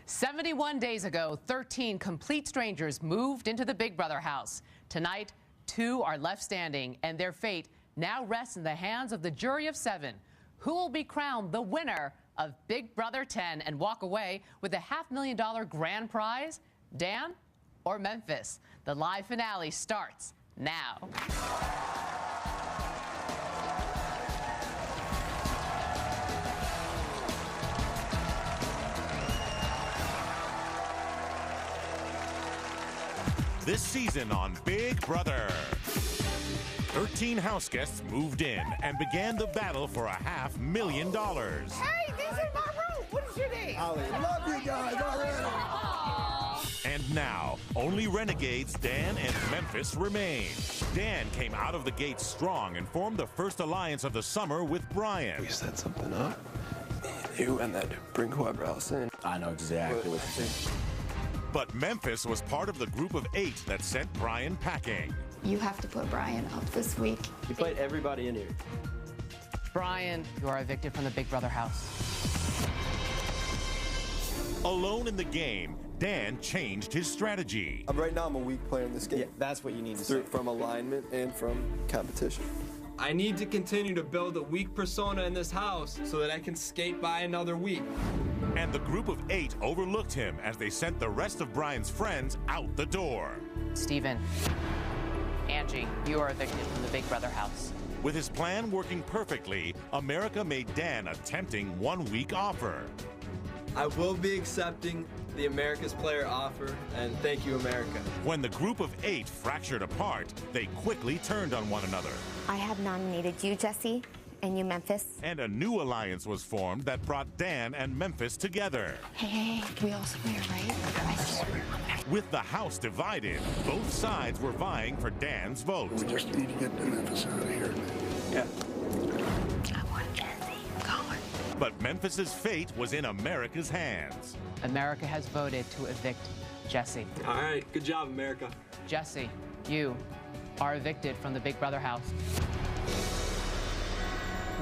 71 days ago, 13 complete strangers moved into the Big Brother house. Tonight, 2 are left standing, and their fate now rests in the hands of the jury of 7. Who will be crowned the winner of Big Brother 10 and walk away with a $500,000 grand prize? Dan or Memphis? The live finale starts now. This season on Big Brother, 13 house guests moved in and began the battle for a $500,000. Hey, this is my room. What is your name? Ollie, love you guys already. And now, only renegades Dan and Memphis remain. Dan came out of the gate strong and formed the first alliance of the summer with Brian. We set something up, you and that bring whoever else in. I know exactly what you're saying. But Memphis was part of the group of 8 that sent Brian packing. You have to put Brian up this week. You played everybody in here. Brian, you are evicted from the Big Brother house. Alone in the game, Dan changed his strategy. Right now, I'm a weak player in this game. Yeah, that's what you need to say. From alignment and from competition. I need to continue to build a weak persona in this house so that I can skate by another week. And the group of 8 overlooked him as they sent the rest of Brian's friends out the door. Steven, Angie, you are evicted from the Big Brother house. With his plan working perfectly, America made Dan a tempting 1-week offer. I will be accepting the America's Player offer, and thank you, America. When the group of 8 fractured apart, they quickly turned on one another. I have nominated you, Jesse, and you, Memphis. And a new alliance was formed that brought Dan and Memphis together. Hey, we all swear, right? I swear. With the house divided, both sides were vying for Dan's vote. We just need to get the Memphis out of here. Yeah. I want Jesse. Going. But Memphis's fate was in America's hands. America has voted to evict Jesse. All right, good job, America. Jesse, you are evicted from the Big Brother house.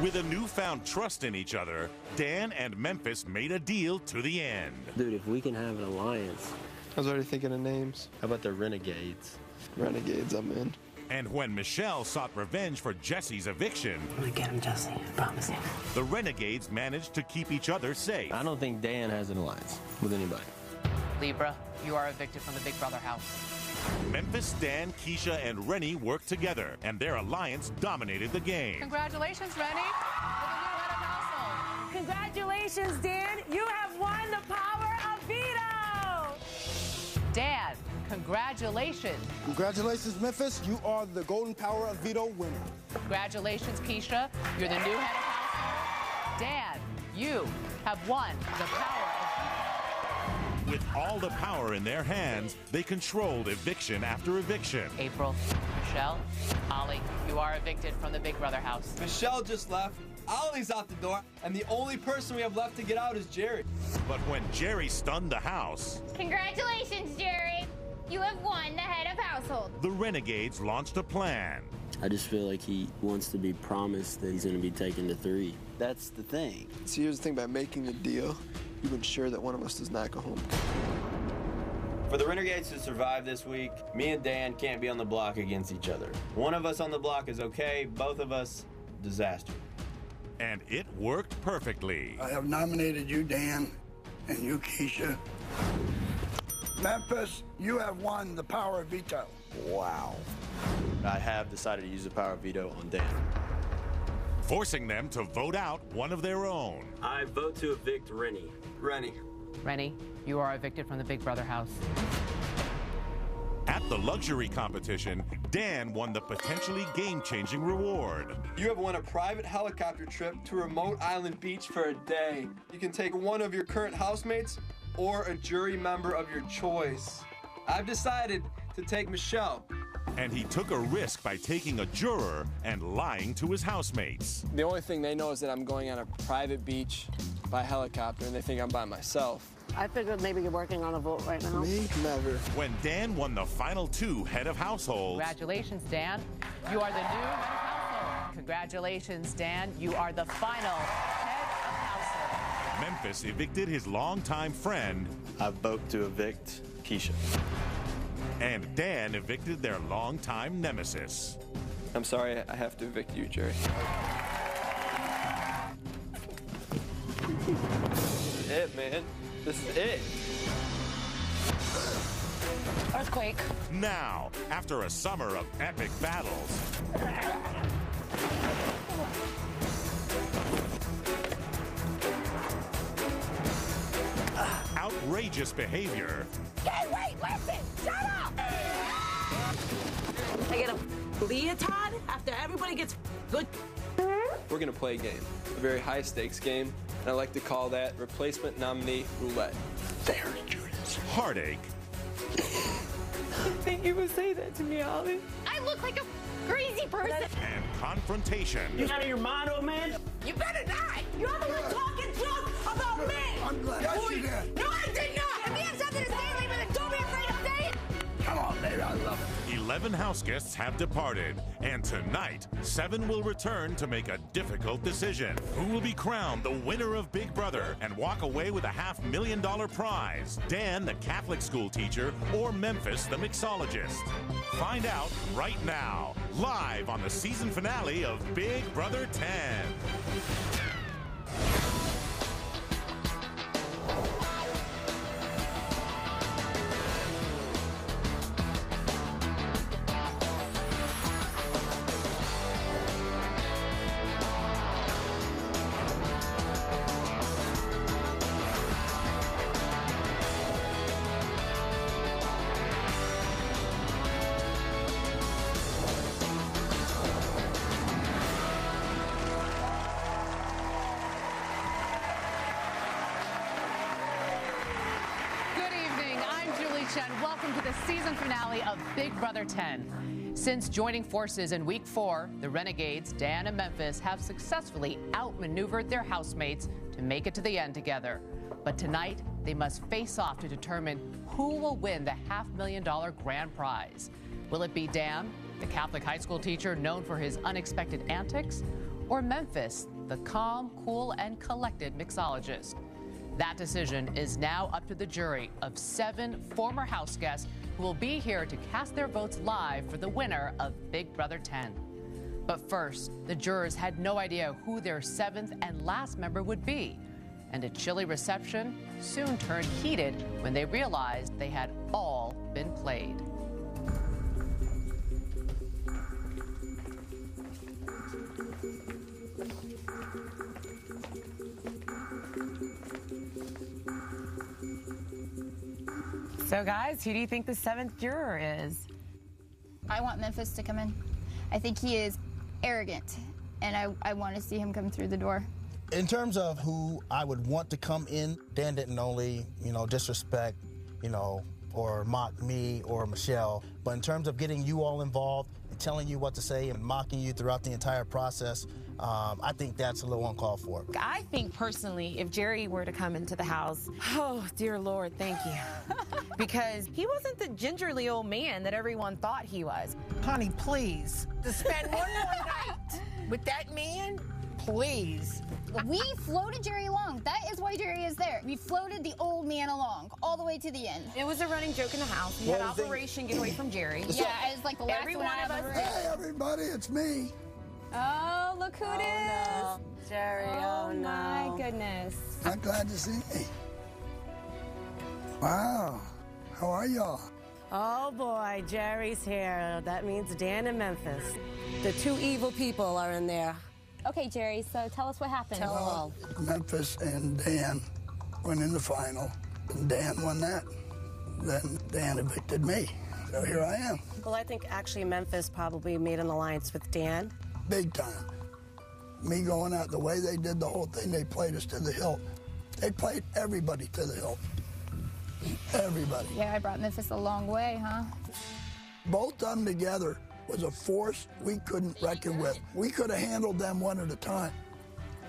With a newfound trust in each other, Dan and Memphis made a deal to the end. Dude, if we can have an alliance. I was already thinking of names. How about the Renegades? Renegades, I'm in. And when Michelle sought revenge for Jesse's eviction, I'm gonna get him, Jesse. I promise you. the Renegades managed to keep each other safe. I don't think Dan has an alliance with anybody. Libra, you are evicted from the Big Brother house. Memphis, Dan, Keisha, and Rennie worked together, and their alliance dominated the game. Congratulations, Rennie. You're the new head of household. Congratulations, Dan. You have won the power of veto. Dan, congratulations. Congratulations, Memphis. You are the Golden Power of Veto winner. Congratulations, Keisha. You're the new head of household. Dan, you have won the power of veto. With all the power in their hands, they controlled eviction after eviction. April, Michelle, Ollie, you are evicted from the Big Brother house. Michelle just left. Ollie's out the door, and the only person we have left to get out is Jerry. But when Jerry stunned the house, Congratulations, Jerry. You have won the head of household. the Renegades launched a plan. I just feel like he wants to be promised that he's gonna be taken to 3. That's the thing. See, here's the thing about making a deal. You ensure that one of us does not go home. For the Renegades to survive this week, me and Dan can't be on the block against each other. One of us on the block is okay, both of us, disaster. And it worked perfectly. I have nominated you, Dan, and you, Keisha. Memphis, you have won the power of veto. Wow. I have decided to use the power of veto on Dan. Forcing them to vote out one of their own. I vote to evict Rennie. Rennie. Rennie, you are evicted from the Big Brother house. At the luxury competition, Dan won the potentially game-changing reward. You have won a private helicopter trip to a remote island beach for a day. You can take one of your current housemates or a jury member of your choice. I've decided to take Michelle. And he took a risk by taking a juror and lying to his housemates. The only thing they know is that I'm going on a private beach by helicopter, and they think I'm by myself. I figured maybe you're working on a vote right now. Me? Never. When Dan won the final 2 head of households, Congratulations, Dan. You are the new head of household. Congratulations, Dan. You are the final head of household. Memphis evicted his longtime friend. I vote to evict Keisha. And Dan evicted their longtime nemesis. I'm sorry, I have to evict you, Jerry. This is it, man. This is it. Earthquake. Now, after a summer of epic battles, outrageous behavior. Hey, wait, listen! Shut up! I get a leotard after everybody gets good. We're gonna play a game, a very high stakes game, and I like to call that replacement nominee roulette. There's Judas. Heartache. I think you would say that to me, Ollie. I look like a crazy person. And confrontation. You out of your mind, old man? You better not! You're the one talking junk about me! I'm glad. Yes, you did. No, I did not! If you have something to say, leave it, and don't be afraid to say it! Come on, baby. I love it. 11 house guests have departed, and tonight, 7 will return to make a difficult decision. Who will be crowned the winner of Big Brother and walk away with a $500,000 prize? Dan, the Catholic school teacher, or Memphis, the mixologist? Find out right now, live on the season finale of Big Brother 10. And welcome to the season finale of Big Brother 10. Since joining forces in week 4, the Renegades, Dan and Memphis, have successfully outmaneuvered their housemates to make it to the end together. But tonight, they must face off to determine who will win the $500,000 grand prize. Will it be Dan, the Catholic high school teacher known for his unexpected antics, or Memphis, the calm, cool, and collected mixologist? That decision is now up to the jury of 7 former house guests who will be here to cast their votes live for the winner of Big Brother 10. But first, the jurors had no idea who their 7th and last member would be. And a chilly reception soon turned heated when they realized they had all been played. So, guys, who do you think the 7th juror is? I want Memphis to come in. I think he is arrogant, and I want to see him come through the door. In terms of who I would want to come in, Dan didn't only, disrespect, or mock me or Michelle, but in terms of getting you all involved and telling you what to say and mocking you throughout the entire process, I think that's a little uncalled for. I think personally, if Jerry were to come into the house, oh, dear Lord, thank you. Because he wasn't the gingerly old man that everyone thought he was. Honey, please. To spend one more night with that man? Please. We floated Jerry along. That is why Jerry is there. We floated the old man along all the way to the end. It was a running joke in the house. We had Operation Get Away from Jerry. Yeah, it's like the last Every one one of I ever us. Hey, everybody, it's me. Oh, look who it is. No. Jerry, Oh, my goodness. I'm glad to see me. Wow. How are y'all? Oh boy, Jerry's here. That means Dan and Memphis. The 2 evil people are in there. Okay, Jerry, so tell us what happened. Tell all. Memphis and Dan went in the final, and Dan won that. Then Dan evicted me, so here I am. Well, I think actually Memphis probably made an alliance with Dan. Big time. Me going out the way they did the whole thing, they played us to the hilt. They played everybody to the hilt. Everybody. Yeah, I brought Memphis a long way, huh? Both of them together was a force we couldn't reckon with. We could have handled them one at a time.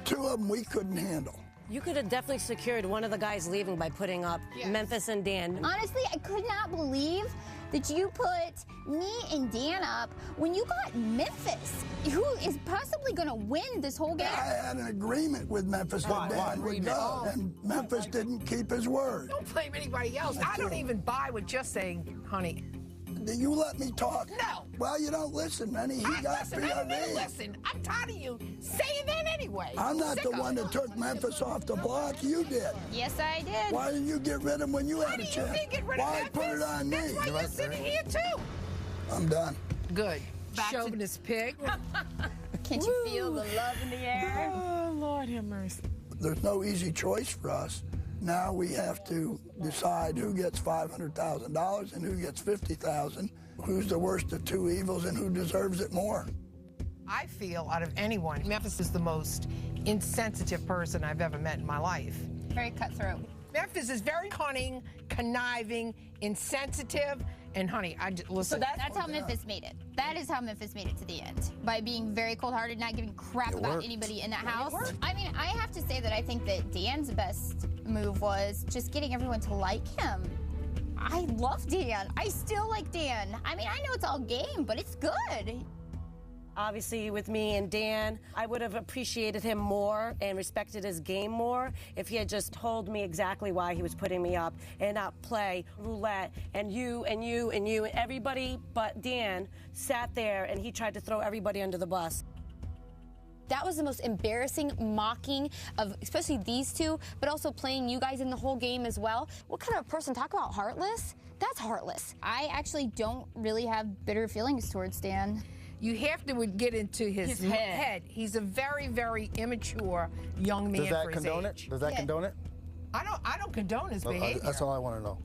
2 of them we couldn't handle. You could have definitely secured one of the guys leaving by putting up Memphis and Dan. Honestly, I could not believe that you put me and Dan up when you got Memphis, who is possibly going to win this whole game. I had an agreement with Memphis that Dan would go, and Memphis didn't keep his word. Don't blame anybody else. I don't even buy what you're saying, honey. You let me talk. No. Well, you don't listen, Manny. I don't listen. I'm tired of you saying that anyway. I'm not the one that took Memphis off the block. You did. Yes, I did. Why didn't you get rid of him when you had a chance? You did get rid of Why Memphis? put it on me? That's why you're sitting here, too. I'm done. Good. Chauvinist pig. Can't you feel the love in the air? Oh, Lord have mercy. There's no easy choice for us. Now we have to decide who gets $500,000 and who gets $50,000. Who's the worst of two evils and who deserves it more? I feel out of anyone, Memphis is the most insensitive person I've ever met in my life. Very cutthroat. Memphis is very cunning, conniving, insensitive, and honey, listen. So that's how Memphis made it. That is how Memphis made it to the end. By being very cold-hearted, not giving crap about anybody in that house. I mean, I have to say that I think that Dan's best move was just getting everyone to like him. I love Dan. I still like Dan. I mean, I know it's all game, but it's good. Obviously, with me and Dan, I would have appreciated him more and respected his game more if he had just told me exactly why he was putting me up and not play roulette and you and you and you and everybody but Dan sat there and he tried to throw everybody under the bus. That was the most embarrassing mocking of especially these two, but also playing you guys in the whole game as well. What kind of person, talk about heartless? That's heartless. I actually don't really have bitter feelings towards Dan. You have to get into his head. He's a very, very immature young man for his age. Does that condone it? I don't condone his behavior. That's all I want to know.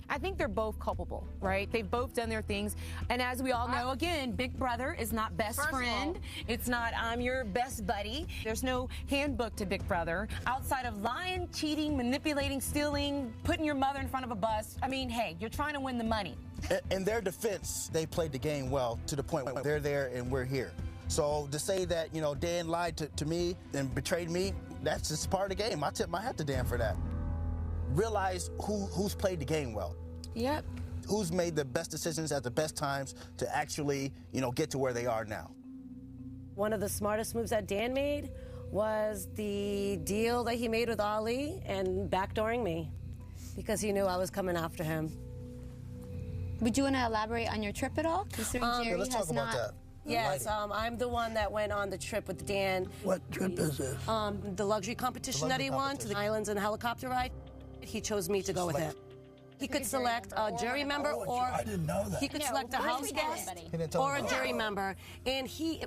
I think they're both culpable, right? They've both done their things. And as we all know, again, Big Brother is not best friend. It's not I'm your best buddy. There's no handbook to Big Brother outside of lying, cheating, manipulating, stealing, putting your mother in front of a bus. I mean, hey, you're trying to win the money. In their defense, they played the game well to the point where they're there and we're here. So to say that, you know, Dan lied to me and betrayed me, that's just part of the game. I tip my hat to Dan for that. Realize who's played the game well. Yep. Who's made the best decisions at the best times to actually, you know, get to where they are now. One of the smartest moves that Dan made was the deal that he made with Ali and backdooring me because he knew I was coming after him. Would you want to elaborate on your trip at all? Jerry let's talk about that. Yes, I'm the one that went on the trip with Dan. What trip is this? The luxury competition that he won to the islands and helicopter ride. He chose me to go with him. He could select a jury member or I didn't know that. he could select a house guest or a jury member. And he,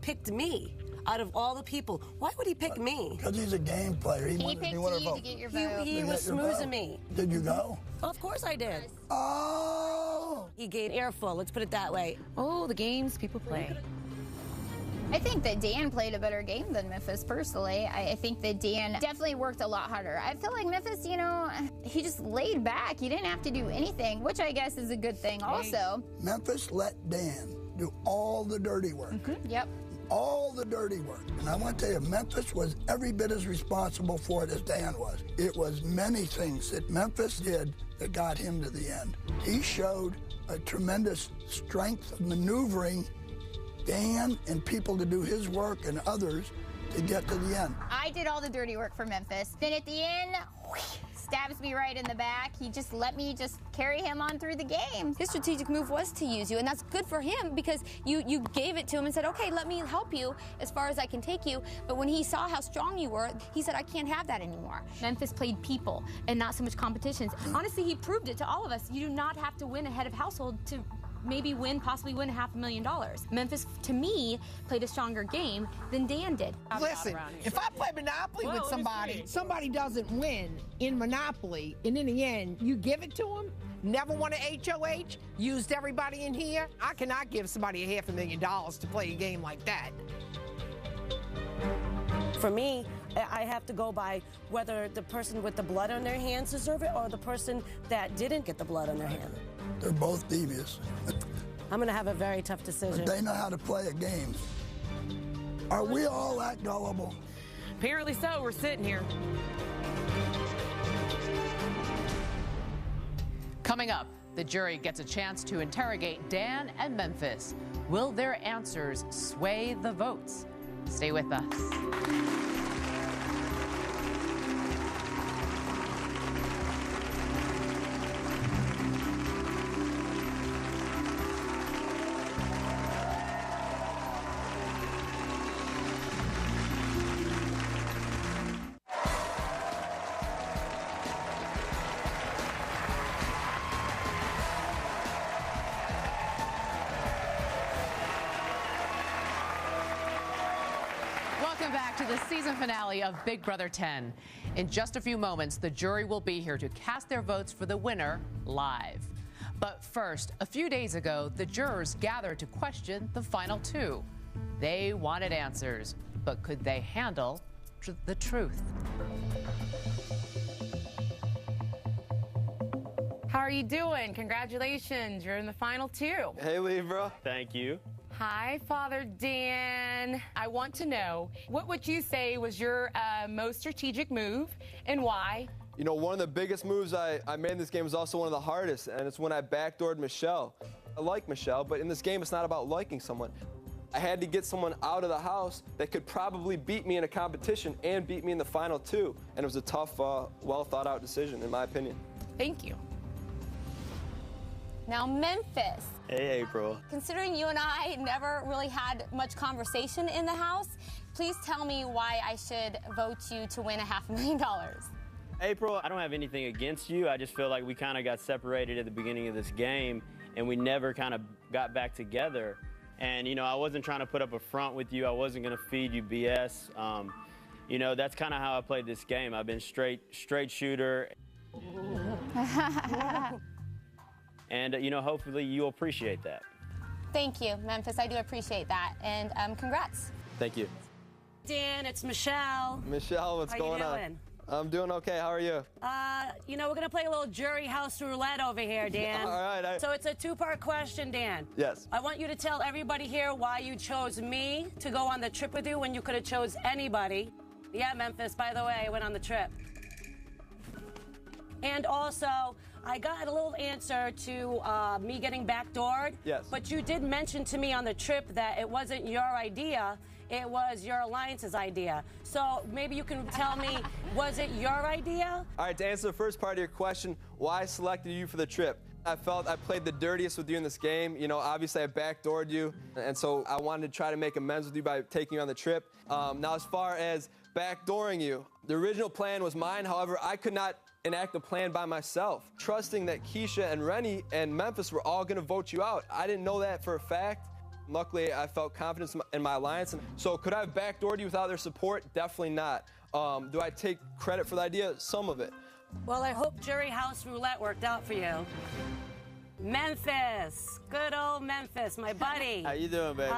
picked me out of all the people. Why would he pick me? Because he's a game player. He picked you to get your vote. He was smoozing me. Did you go? Of course I did. Oh! He gave earful, let's put it that way. Oh, the games people play. I think that Dan played a better game than Memphis, personally. I think that Dan definitely worked a lot harder. I feel like Memphis, you know, he just laid back. He didn't have to do anything, which I guess is a good thing also. Memphis let Dan do all the dirty work. Yep. All the dirty work. And I want to tell you, Memphis was every bit as responsible for it as Dan was. It was many things that Memphis did that got him to the end. He showed a tremendous strength of maneuvering Dan and people to do his work and others to get to the end. I did all the dirty work for Memphis. Then at the end, stabs me right in the back. He just let me just carry him on through the game. His strategic move was to use you, and that's good for him because you gave it to him and said, okay, let me help you as far as I can take you. But when he saw how strong you were, he said, I can't have that anymore. Memphis played people and not so much competitions. Honestly, he proved it to all of us. You do not have to win a head of household to maybe possibly win $500,000. Memphis, to me, played a stronger game than Dan did. Listen, if I play Monopoly with somebody doesn't win in Monopoly, and in the end, you give it to them, never won an HOH, used everybody in here, I cannot give somebody $500,000 to play a game like that. For me, I have to go by whether the person with the blood on their hands deserve it or the person that didn't get the blood on their hand. They're both devious. I'm going to have a very tough decision. But they know how to play a game. Are we all that gullible? Apparently so. We're sitting here. Coming up, The jury gets a chance to interrogate Dan and Memphis. Will their answers sway the votes? Stay with us. Welcome back to the season finale of Big Brother 10. In just a few moments, the jury will be here to cast their votes for the winner live. But first, a few days ago, the jurors gathered to question the final two. They wanted answers, but could they handle the truth? How are you doing? Congratulations, you're in the final two. Hey, Libra. Thank you. Hi, Father Dan. I want to know, what would you say was your most strategic move and why? You know, one of the biggest moves I made in this game was also one of the hardest, and it's when I backdoored Michelle. I like Michelle, but in this game, it's not about liking someone. I had to get someone out of the house that could probably beat me in a competition and beat me in the final two, and it was a tough, well-thought-out decision, in my opinion. Thank you. Now, Memphis. Hey, April. Considering you and I never really had much conversation in the house, please tell me why I should vote you to win $500,000. April, I don't have anything against you. I just feel like we kind of got separated at the beginning of this game, and we never kind of got back together. And, you know, I wasn't trying to put up a front with you. I wasn't going to feed you BS. You know, that's kind of how I played this game. I've been straight shooter. And, you know, hopefully you'll appreciate that. Thank you, Memphis. I do appreciate that. And congrats. Thank you. Dan, it's Michelle. Michelle, what's going on? How you doing? I'm doing okay. How are you? You know, we're going to play a little jury house roulette over here, Dan. All right. So it's a two-part question, Dan. Yes. I want you to tell everybody here why you chose me to go on the trip with you when you could have chose anybody. Yeah, Memphis, by the way, I went on the trip. And also, I got a little answer to me getting backdoored. Yes. But you did mention to me on the trip that it wasn't your idea, it was your alliance's idea. So maybe you can tell me, was it your idea? All right, to answer the first part of your question, why I selected you for the trip. I felt I played the dirtiest with you in this game. You know, obviously I backdoored you, and so I wanted to try to make amends with you by taking you on the trip. Now, as far as backdooring you, the original plan was mine. However, I could not enact a plan by myself, trusting that Keisha and Rennie and Memphis were all going to vote you out. I didn't know that for a fact. Luckily, I felt confidence in my alliance. And so could I have backdoored you without their support? Definitely not. Do I take credit for the idea? Some of it. Well, I hope Jury House Roulette worked out for you. Memphis, good old Memphis, my buddy. How you doing, baby?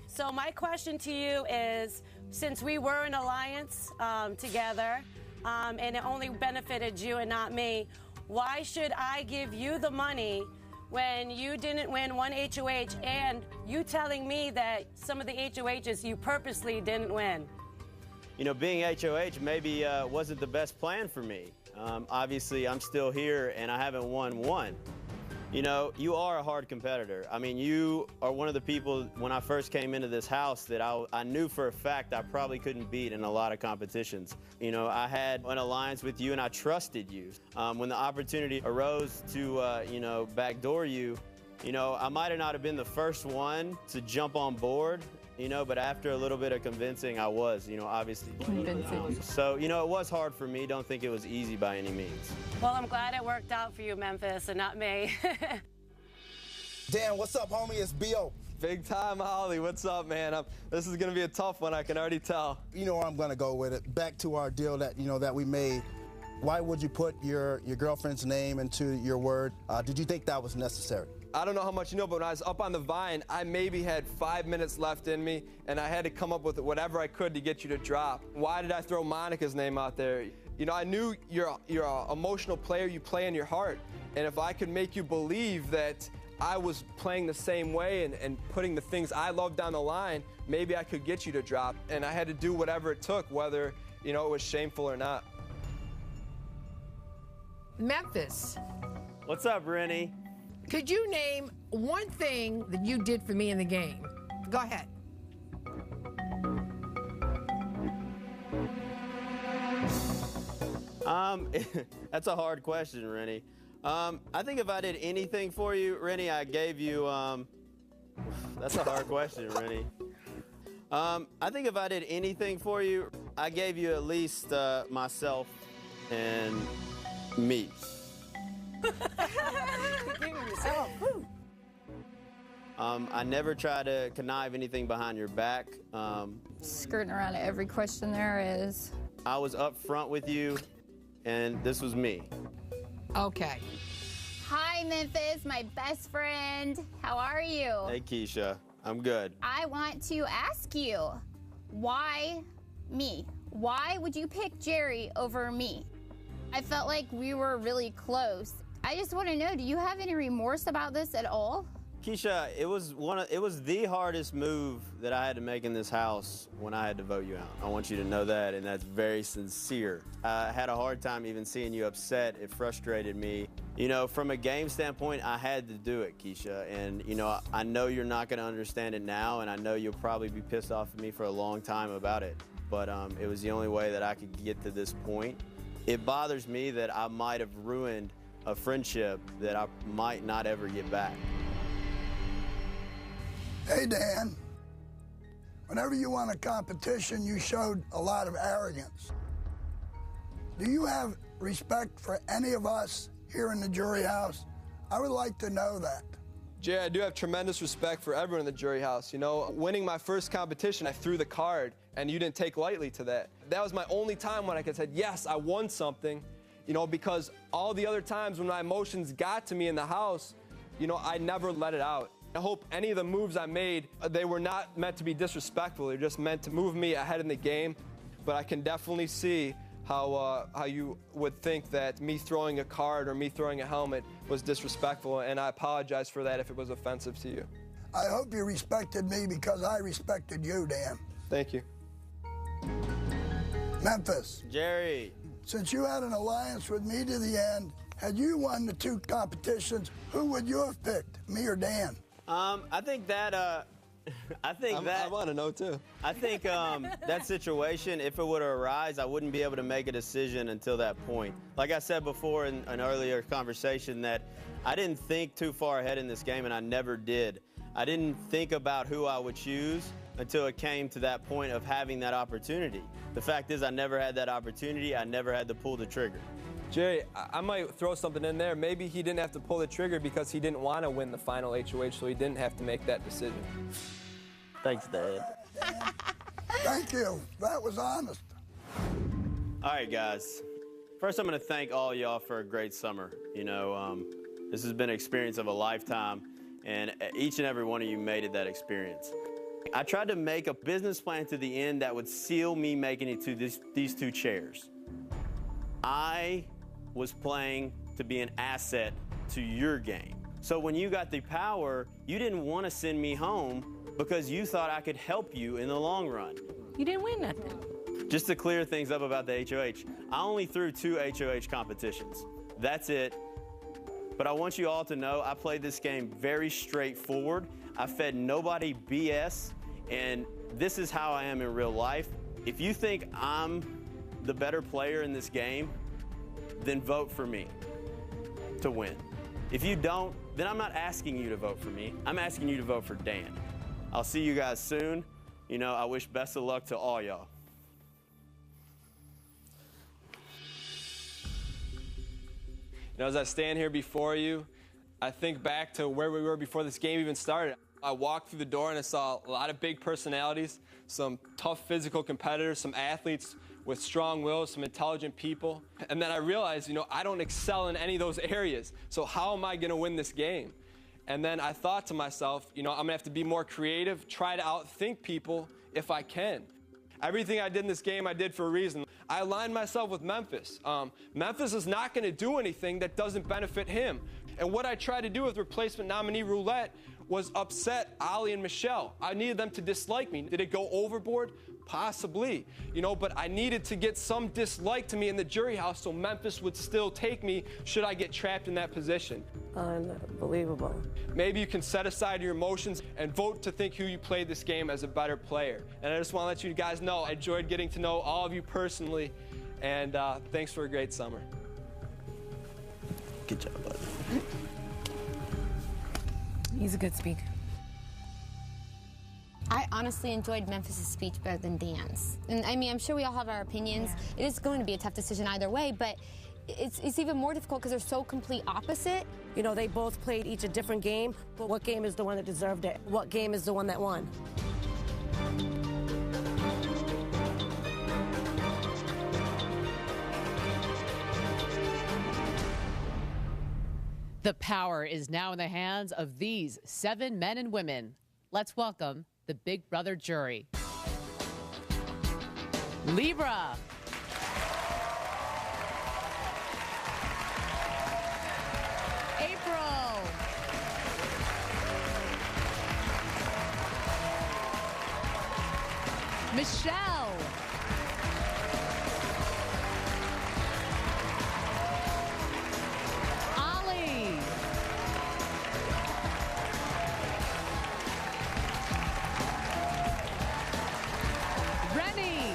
So my question to you is, since we were in alliance together, and it only benefited you and not me, why should I give you the money when you didn't win one HOH and you telling me that some of the HOHs you purposely didn't win? You know, being HOH maybe wasn't the best plan for me. Obviously, I'm still here and I haven't won one. You know, you are a hard competitor. I mean, you are one of the people, when I first came into this house, that I knew for a fact I probably couldn't beat in a lot of competitions. You know, I had an alliance with you and I trusted you. When the opportunity arose to, you know, backdoor you, you know, I might have not have been the first one to jump on board, you know, but after a little bit of convincing, I was, you know, obviously. Convincing. So, you know, it was hard for me. Don't think it was easy by any means. Well, I'm glad it worked out for you, Memphis, and not me. Dan, what's up, homie? It's B.O. Big time, Holly. What's up, man? This is going to be a tough one, I can already tell. You know where I'm going to go with it. Back to our deal that, you know, that we made. Why would you put your girlfriend's name into your word? Did you think that was necessary? I don't know how much you know, but when I was up on the vine, I maybe had 5 minutes left in me, and I had to come up with whatever I could to get you to drop. Why did I throw Monica's name out there? You know, I knew you're an emotional player. You play in your heart. And if I could make you believe that I was playing the same way and putting the things I love down the line, maybe I could get you to drop. And I had to do whatever it took, whether, you know, it was shameful or not. Memphis. What's up, Rennie? Could you name one thing that you did for me in the game? Go ahead. That's a hard question, Rennie. I think if I did anything for you, Rennie, I gave you, that's a hard question, Rennie. I think if I did anything for you, I gave you at least myself and me. I never try to connive anything behind your back. Skirting around every question there is. I was up front with you, and this was me. Okay. Hi, Memphis, my best friend. How are you? Hey, Keisha. I'm good. I want to ask you, why me? Why would you pick Jerry over me? I felt like we were really close. I just want to know, do you have any remorse about this at all? Keisha, it was the hardest move that I had to make in this house when I had to vote you out. I want you to know that, and that's very sincere. I had a hard time even seeing you upset. It frustrated me. You know, from a game standpoint, I had to do it, Keisha. And, you know, I know you're not going to understand it now, and I know you'll probably be pissed off at me for a long time about it. But it was the only way that I could get to this point. It bothers me that I might have ruined a friendship that I might not ever get back. Hey, Dan, whenever you won a competition, you showed a lot of arrogance. Do you have respect for any of us here in the jury house? I would like to know that. Jay, I do have tremendous respect for everyone in the jury house. You know, winning my first competition, I threw the card, and you didn't take lightly to that. That was my only time when I could say, yes, I won something, you know, because all the other times when my emotions got to me in the house, you know, I never let it out. I hope any of the moves I made, they were not meant to be disrespectful. They're just meant to move me ahead in the game. But I can definitely see how you would think that me throwing a card or me throwing a helmet was disrespectful, and I apologize for that if it was offensive to you. I hope you respected me because I respected you, Dan. Thank you. Memphis. Jerry. Since you had an alliance with me to the end, had you won the two competitions, who would you have picked, me or Dan? I think that, I want to know too. I think that situation, if it were to arise, I wouldn't be able to make a decision until that point. Like I said before in an earlier conversation, that I didn't think too far ahead in this game, and I never did. I didn't think about who I would choose until it came to that point of having that opportunity. The fact is, I never had that opportunity. I never had to pull the trigger. Jerry, I might throw something in there. Maybe he didn't have to pull the trigger because he didn't want to win the final HOH, so he didn't have to make that decision. Thanks, Dad. Thank you. That was honest. All right, guys. First, I'm going to thank all y'all for a great summer. You know, this has been an experience of a lifetime, and each and every one of you made it that experience. I tried to make a business plan to the end that would seal me making it to these two chairs. I was playing to be an asset to your game. So when you got the power, you didn't want to send me home because you thought I could help you in the long run. You didn't win nothing. Just to clear things up about the HOH, I only threw 2 HOH competitions. That's it. But I want you all to know I played this game very straightforward. I fed nobody BS, and this is how I am in real life. If you think I'm the better player in this game, then vote for me to win. If you don't, then I'm not asking you to vote for me. I'm asking you to vote for Dan. I'll see you guys soon. You know, I wish best of luck to all y'all. You know, as I stand here before you, I think back to where we were before this game even started. I walked through the door and I saw a lot of big personalities, some tough physical competitors, some athletes with strong wills, some intelligent people. And then I realized, you know, I don't excel in any of those areas. So how am I going to win this game? And then I thought to myself, you know, I'm going to have to be more creative, try to outthink people if I can. Everything I did in this game, I did for a reason. I aligned myself with Memphis. Memphis is not going to do anything that doesn't benefit him. And what I tried to do with replacement nominee roulette was upset Ollie and Michelle. I needed them to dislike me. Did it go overboard? Possibly, you know, but I needed to get some dislike to me in the jury house so Memphis would still take me should I get trapped in that position. Unbelievable. Maybe you can set aside your emotions and vote to think who you played this game as a better player. And I just want to let you guys know I enjoyed getting to know all of you personally, and thanks for a great summer. Good job, bud. He's a good speaker. I honestly enjoyed Memphis' speech better than Dan's. And I mean, I'm sure we all have our opinions. Yeah. It is going to be a tough decision either way, but it's even more difficult because they're so complete opposite. You know, they both played each a different game, but what game is the one that deserved it? What game is the one that won? The power is now in the hands of these 7 men and women. Let's welcome the Big Brother jury. Libra. April. Michelle. Ollie. Rennie.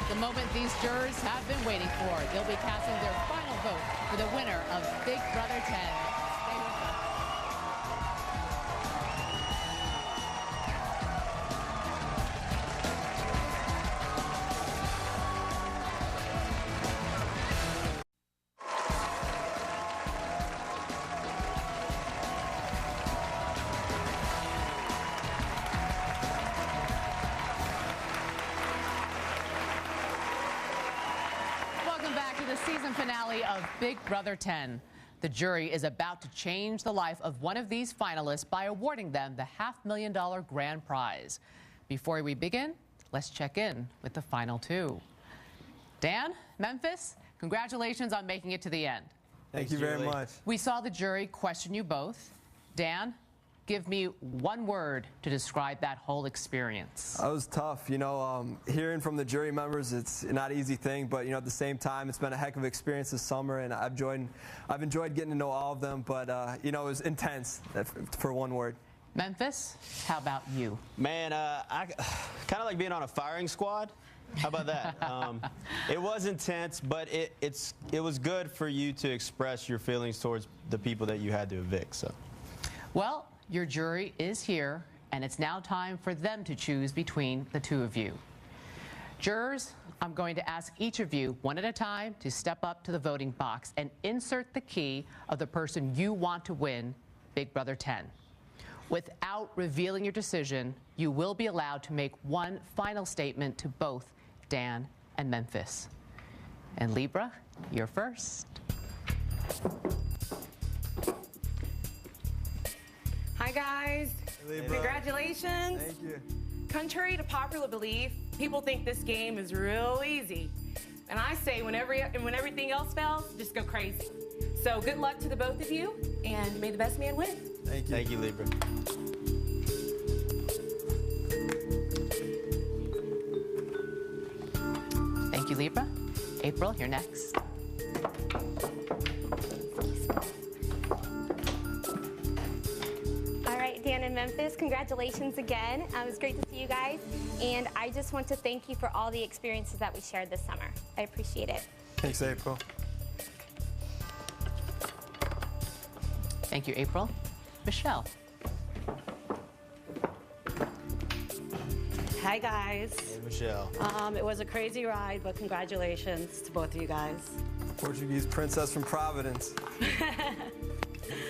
The moment these jurors have been waiting for. They'll be casting their final vote for the winner of Big Brother 10. Stay with us. The season finale of Big Brother 10. The jury is about to change the life of one of these finalists by awarding them the $500,000 grand prize. Before we begin, let's check in with the final 2. Dan, Memphis, congratulations on making it to the end. Thank you very much. We saw the jury question you both. Dan, give me one word to describe that whole experience. That was tough. You know, hearing from the jury members, it's not an easy thing, but, you know, at the same time, it's been a heck of an experience this summer, and I've enjoyed getting to know all of them, but, you know, it was intense, for one word. Memphis, how about you? Man, I kind of like being on a firing squad. How about that? It was intense, but it was good for you to express your feelings towards the people that you had to evict. So, well, your jury is here, and it's now time for them to choose between the 2 of you. Jurors, I'm going to ask each of you, one at a time, to step up to the voting box and insert the key of the person you want to win Big Brother 10. Without revealing your decision, you will be allowed to make one final statement to both Dan and Memphis. And Libra, you're first. Hi, guys. Hey, congratulations. Thank you. Contrary to popular belief, people think this game is real easy. And I say when everything else fails, just go crazy. So good luck to the both of you, and may the best man win. Thank you. Thank you, Libra. Thank you, Libra. April, you're next. Dan and Memphis, congratulations again. It was great to see you guys, and I just want to thank you for all the experiences that we shared this summer. I appreciate it. Thanks, April. Thank you, April. Michelle. Hi, guys. Hey, Michelle. It was a crazy ride, but congratulations to both of you guys. Portuguese princess from Providence.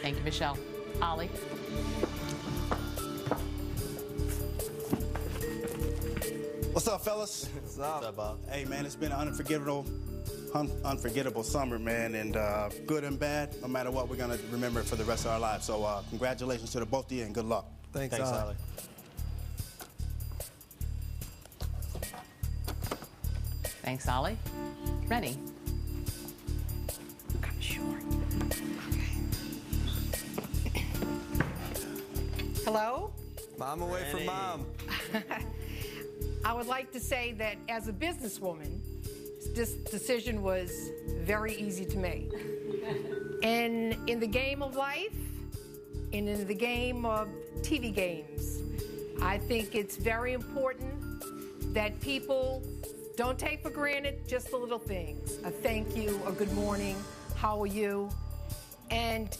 Thank you, Michelle. Ollie. What's up, fellas? What's up? What's up, Bob? Hey, man, it's been an unforgettable summer, man, and good and bad. No matter what, we're gonna remember it for the rest of our lives. So, congratulations to the both of you, and good luck. Thanks Ollie. Thanks, Ollie. Rennie. Kind of short. Hello? Mom away from mom. I would like to say that as a businesswoman, this decision was very easy to make. And in the game of life, and in the game of TV games, I think it's very important that people don't take for granted just the little things. A thank you, a good morning, how are you? And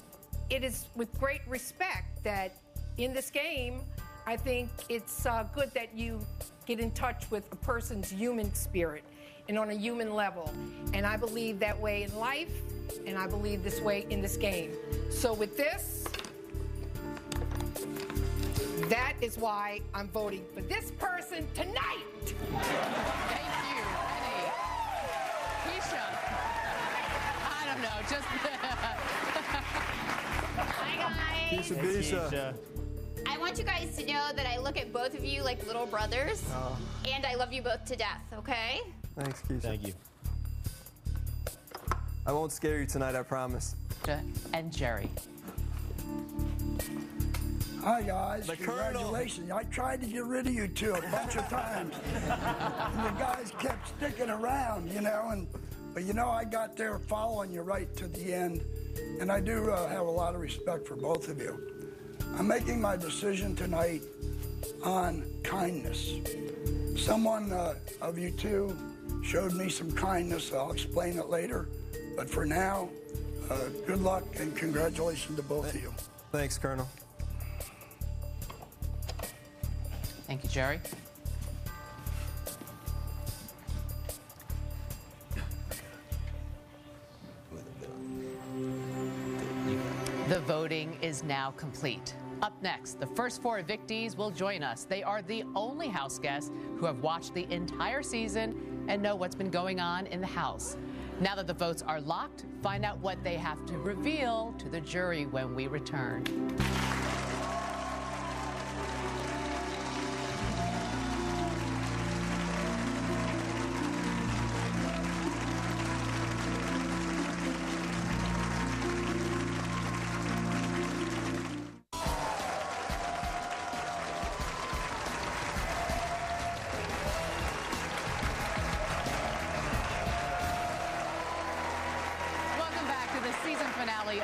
it is with great respect that in this game, I think it's good that you get in touch with a person's human spirit and on a human level. And I believe that way in life, and I believe this way in this game. So with this, that is why I'm voting for this person tonight. Thank you, Rennie. Keisha. I don't know, just... Hi, guys. Keisha. I want you guys to know that I look at both of you like little brothers, and I love you both to death, okay? Thanks, Keisha. Thank you. I won't scare you tonight, I promise. And Jerry. Hi, guys. The Congratulations. I tried to get rid of you two a bunch of times. And the guys kept sticking around, you know. But, you know, I got there following you right to the end. And I do have a lot of respect for both of you. I'm making my decision tonight on kindness. Someone of you two showed me some kindness. I'll explain it later. But for now, good luck and congratulations to both of you. Thanks, Colonel. Thank you, Jerry. The voting is now complete. Up next, the first 4 evictees will join us. They are the only house guests who have watched the entire season and know what's been going on in the house. Now that the votes are locked, find out what they have to reveal to the jury when we return.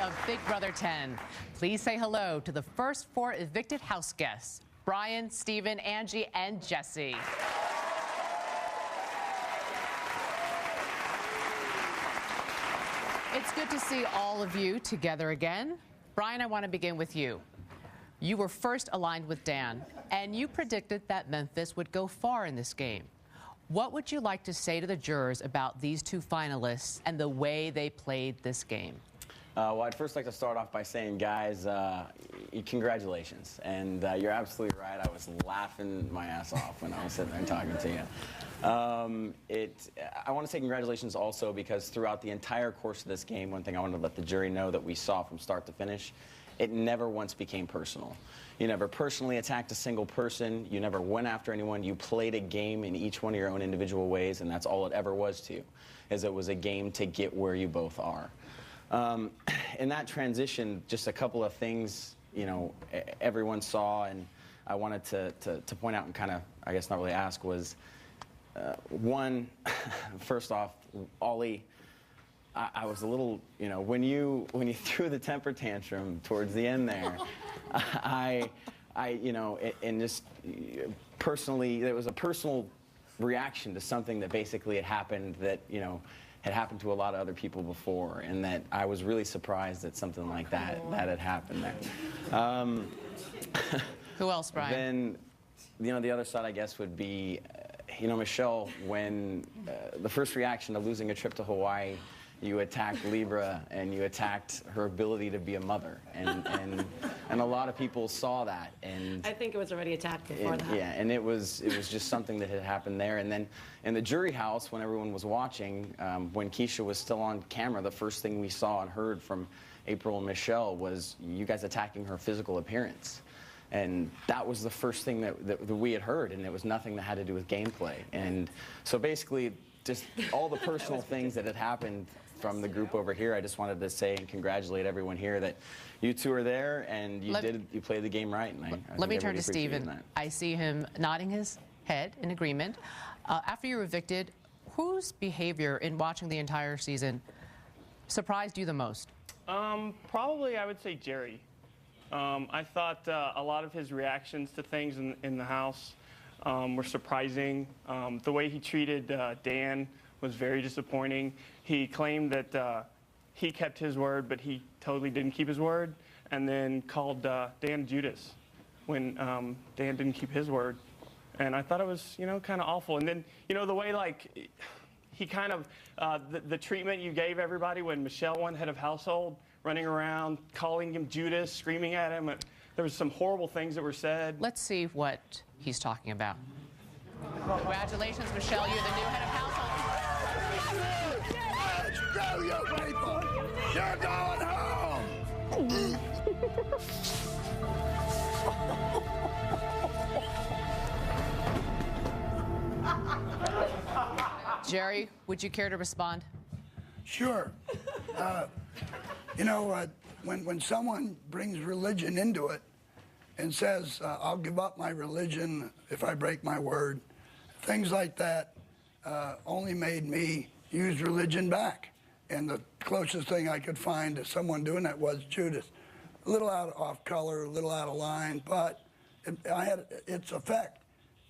Of Big Brother 10. Please say hello to the first 4 evicted house guests, Brian, Steven, Angie, and Jesse. It's good to see all of you together again. Brian, I want to begin with you. You were first aligned with Dan, and you predicted that Memphis would go far in this game. What would you like to say to the jurors about these 2 finalists and the way they played this game? Well, I'd first like to start off by saying, guys, congratulations. And you're absolutely right. I was laughing my ass off when I was sitting there talking to you. I want to say congratulations also because throughout the entire course of this game, one thing I wanted to let the jury know that we saw from start to finish, it never once became personal. You never personally attacked a single person. You never went after anyone. You played a game in each one of your own individual ways, and that's all it ever was to you, is it was a game to get where you both are. In that transition, just a couple of things, you know, everyone saw, and I wanted to point out and kind of, I guess not really ask, was one, first off, Ollie, I was a little, you know, when you threw the temper tantrum towards the end there, I you know, and just personally, it was a personal reaction to something that basically had happened that, you know, had happened to a lot of other people before, and that I was really surprised that something like that had happened there. Who else, Brian? Then You know, the other side, I guess, would be, you know, Michelle, when the first reaction to losing a trip to Hawaii, you attacked Libra and you attacked her ability to be a mother, and a lot of people saw that. And I think it was already attacked before that. Yeah, and it was just something that had happened there. And then in the jury house, when everyone was watching, when Keisha was still on camera, the first thing we saw and heard from April and Michelle was you guys attacking her physical appearance. And that was the first thing that we had heard, and it was nothing that had to do with gameplay. And so basically, just all the personal things that had happened from the group over here, I just wanted to say and congratulate everyone here that you two are there and you played the game right. And let me turn to Steven. I see him nodding his head in agreement. After you were evicted, whose behavior in watching the entire season surprised you the most? Probably I would say Jerry. I thought a lot of his reactions to things in the house were surprising. The way he treated Dan was very disappointing. He claimed that he kept his word, but he totally didn't keep his word, and then called Dan Judas when Dan didn't keep his word. And I thought it was, you know, kind of awful. And then, you know, the way, like, he kind of, the treatment you gave everybody when Michelle won head of household, running around, calling him Judas, screaming at him. There was some horrible things that were said. Let's see what he's talking about. Congratulations, Michelle. You're the new head of household. Let's go, you people. You're going home. Jerry, would you care to respond? Sure. You know, when someone brings religion into it and says, I'll give up my religion if I break my word, things like that only made me use religion back. And the closest thing I could find to someone doing that was Judas. A little off color, a little out of line, but I had its effect.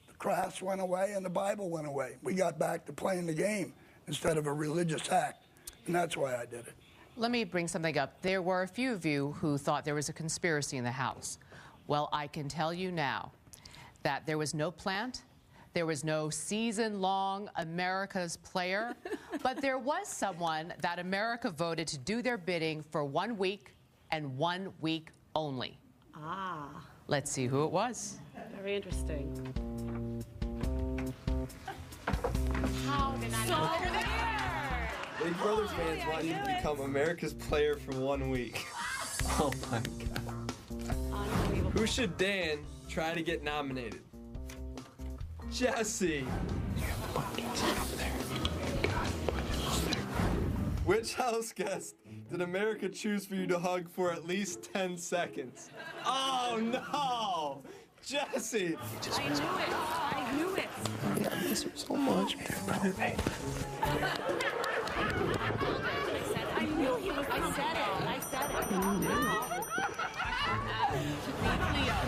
The crafts went away and the Bible went away. We got back to playing the game instead of a religious act, and that's why I did it. Let me bring something up. There were a few of you who thought there was a conspiracy in the House. Well, I can tell you now that there was no plant, there was no season-long America's player, but there was someone that America voted to do their bidding for 1 week and 1 week only. Ah. Let's see who it was. Very interesting. How did I know? Big Brothers fans want you to become America's player for 1 week. Oh my God. Unbelievable. Who should Dan try to get nominated? Jesse. Which house guest did America choose for you to hug for at least 10 seconds? Oh no! Jesse! I knew it. I knew it. I miss her so much. I knew he was. I said it.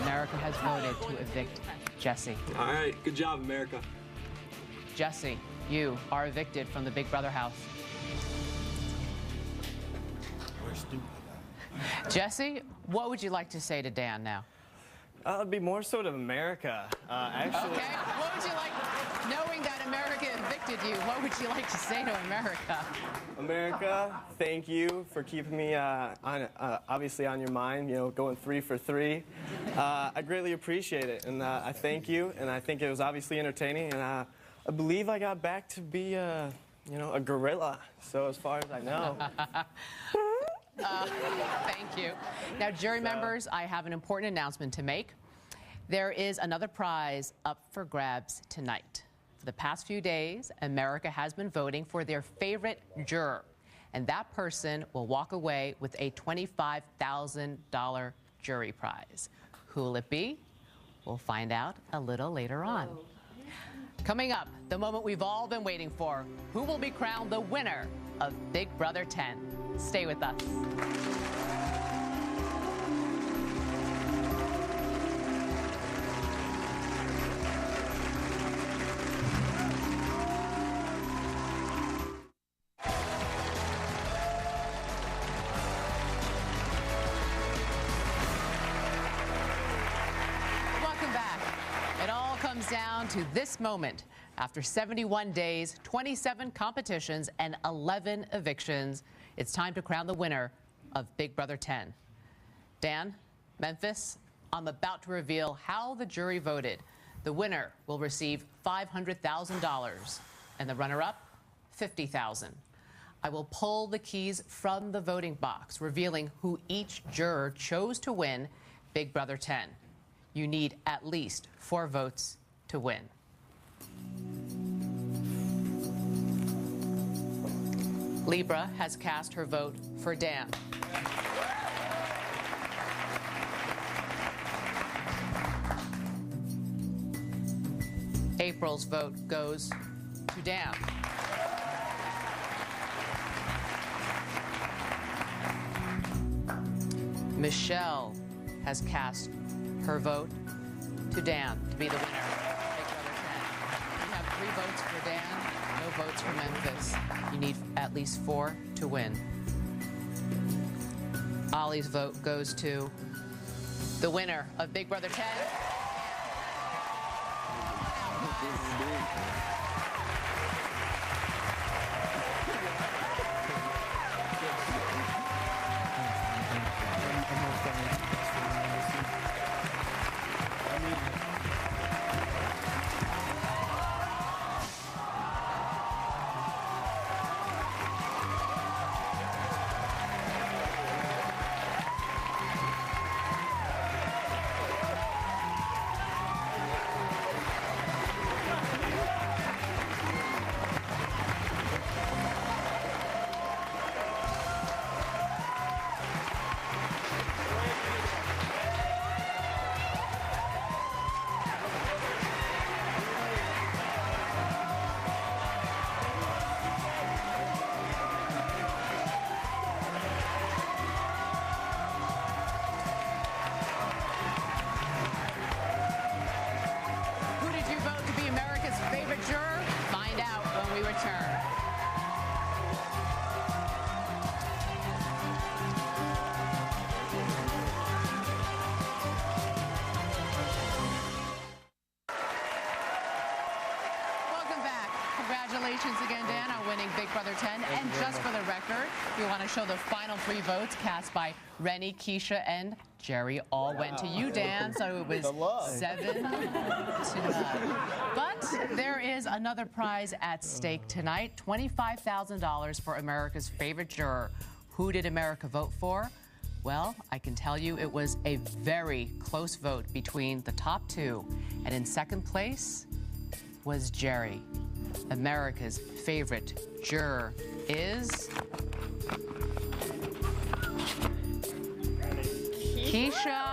America has voted to evict Jesse. All right, good job, America. Jesse, you are evicted from the Big Brother house. We're stupid. Jesse, what would you like to say to Dan now? It'd be more so to America, actually. Okay, what would you like, knowing that America evicted you, what would you like to say to America? America, thank you for keeping me obviously on your mind, you know, going 3 for 3. I greatly appreciate it, and I thank you, and I think it was obviously entertaining, and I believe I got back to be, you know, a gorilla, so as far as I know. Thank you. Now, jury members, I have an important announcement to make. There is another prize up for grabs tonight. For the past few days, America has been voting for their favorite juror, and that person will walk away with a $25,000 jury prize. Who will it be? We'll find out a little later on. Coming up, the moment we've all been waiting for. Who will be crowned the winner of Big Brother 10? Stay with us. down to this moment. After 71 days, 27 competitions, and 11 evictions, it's time to crown the winner of Big Brother 10. Dan, Memphis, I'm about to reveal how the jury voted. The winner will receive $500,000, and the runner-up, $50,000. I will pull the keys from the voting box, revealing who each juror chose to win Big Brother 10. You need at least 4 votes to win. Libra has cast her vote for Dan. April's vote goes to Dan. Michelle has cast her vote to Dan to be the winner of Big Brother 10. You have 3 votes for Dan, no votes for Memphis. You need at least 4 to win. Ollie's vote goes to the winner of Big Brother 10. Congratulations again, Dan, on winning Big Brother 10. And just for the record, we want to show the final 3 votes cast by Rennie, Keisha, and Jerry all went to you, Dan. So it was 7-9. But there is another prize at stake tonight, $25,000 for America's favorite juror. Who did America vote for? Well, I can tell you it was a very close vote between the top 2. And in second place was Jerry. America's favorite juror is Keisha.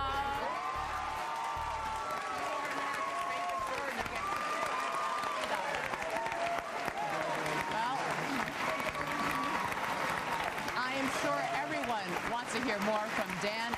Well, I am sure everyone wants to hear more from Dan